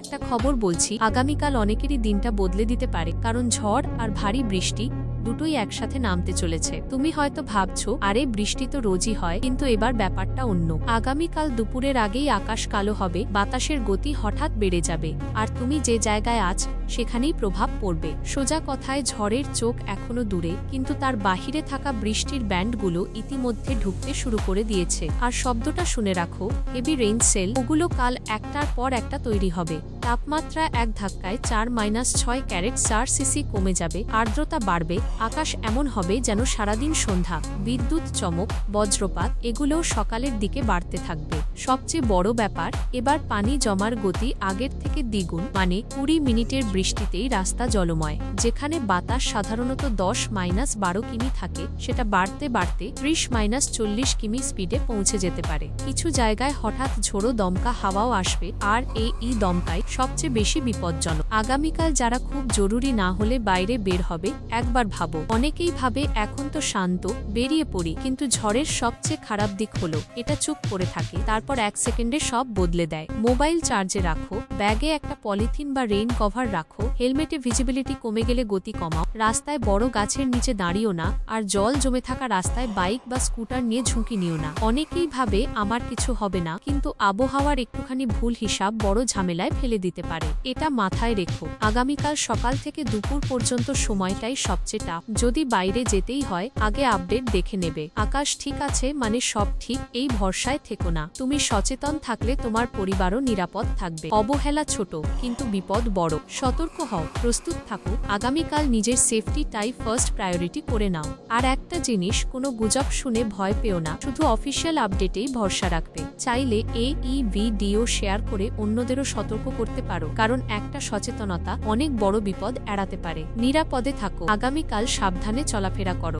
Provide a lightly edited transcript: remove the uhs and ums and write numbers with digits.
একটা খবর বলছি, আগামীকাল অনেকেরই দিনটা বদলে দিতে পারে, কারণ ঝড় আর ভারী বৃষ্টি দুটোই একসাথে নামতে চলেছে। তুমি হয়তো ভাবছো, আরে বৃষ্টি তো রোজই হয়, কিন্তু এবার ব্যাপারটা অন্য। আগামীকাল দুপুরের আগেই আকাশ কালো হবে, বাতাসের গতি হঠাৎ বেড়ে যাবে, আর তুমি যে জায়গায় আছ সেখানেই প্রভাব পড়বে। সোজা কথায় ঝড়ের চোখ এখনো দূরে, কিন্তু তার বাহিরে থাকা বৃষ্টির ব্যান্ডগুলো ইতিমধ্যে ঢুকতে শুরু করে দিয়েছে। আর শব্দটা শুনে রাখো, হেভি রেইন সেল, ওগুলো কাল একটার পর একটা তৈরি হবে। তাপমাত্রা এক ধাক্কায় 4-6 ক্যারেট 4 সিসি কমে যাবে, আর্দ্রতা বাড়বে, আকাশ এমন হবে যেন সারাদিন সন্ধ্যা। বিদ্যুৎ চমক, বজ্রপাত এগুলোও সকালের দিকে বাড়তে থাকবে। সবচেয়ে বড় ব্যাপার, এবার পানি জমার গতি আগের থেকে দ্বিগুণ, মানে 20 মিনিটের বৃষ্টিতেই রাস্তা জলময়। যেখানে বাতাস সাধারণত 10-12 কিমি থাকে, সেটা বাড়তে বাড়তে 30-40 কিমি স্পিডে পৌঁছে যেতে পারে। কিছু জায়গায় হঠাৎ ঝোড়ো দমকা হাওয়াও আসবে, আর এই দমকাই সবচেয়ে বেশি বিপজ্জনক। আগামীকাল যারা খুব জরুরি না হলে বাইরে বের হবে, একবার ভাবো। অনেকেই ভাবে এখন তো শান্ত, বেরিয়ে পড়ি, কিন্তু ঝড়ের সবচেয়ে খারাপ দিক হলো এটা চুপ করে থাকে, তারপর 1 সেকেন্ডে সব বদলে দেয়। মোবাইল চার্জে রাখো, ব্যাগে একটা পলিথিন বা রেইন কভার রাখো, হেলমেটে ভিজিবিলিটি কমে গেলে গতি কমাও, রাস্তায় বড় গাছের নিচে দাঁড়িও না, আর জল জমে থাকা রাস্তায় বাইক বা স্কুটার নিয়ে ঝুঁকি নিও না। অনেকেই ভাবে আমার কিছু হবে না, কিন্তু আবহাওয়ার একটুখানি ভুল হিসাব বড় ঝামেলায় ফেলে দিতে পারে। এটা মাথায় রেখো, আগামীকাল সকাল থেকে দুপুর পর্যন্ত সময়টাই সবচেয়ে টাফ। যদি বাইরে যেতেই হয়, আগে আপডেট দেখে নেবে। আকাশ ঠিক আছে মানে সব ঠিক, এই ভরসায় থেকো না। তুমি সচেতন থাকলে তোমার পরিবারও নিরাপদ থাকবে। অবহেলা ছোট, কিন্তু বিপদ বড়। সতর্ক হও, প্রস্তুত থাকো, আগামীকাল নিজের সেফটিটাই ফার্স্ট প্রায়োরিটি করে নাও। আর একটা জিনিস, কোনো গুজব শুনে ভয় পেও না, শুধু অফিসিয়াল আপডেটেই ভরসা রাখবে। চাইলে এই ভিডিও শেয়ার করে অন্যদেরও সতর্ক করতে পারো, কারণ একটা সচেতনতা অনেক বড় বিপদ এড়াতে পারে। নিরাপদে থাকো, আগামীকাল সাবধানে চলাফেরা করো।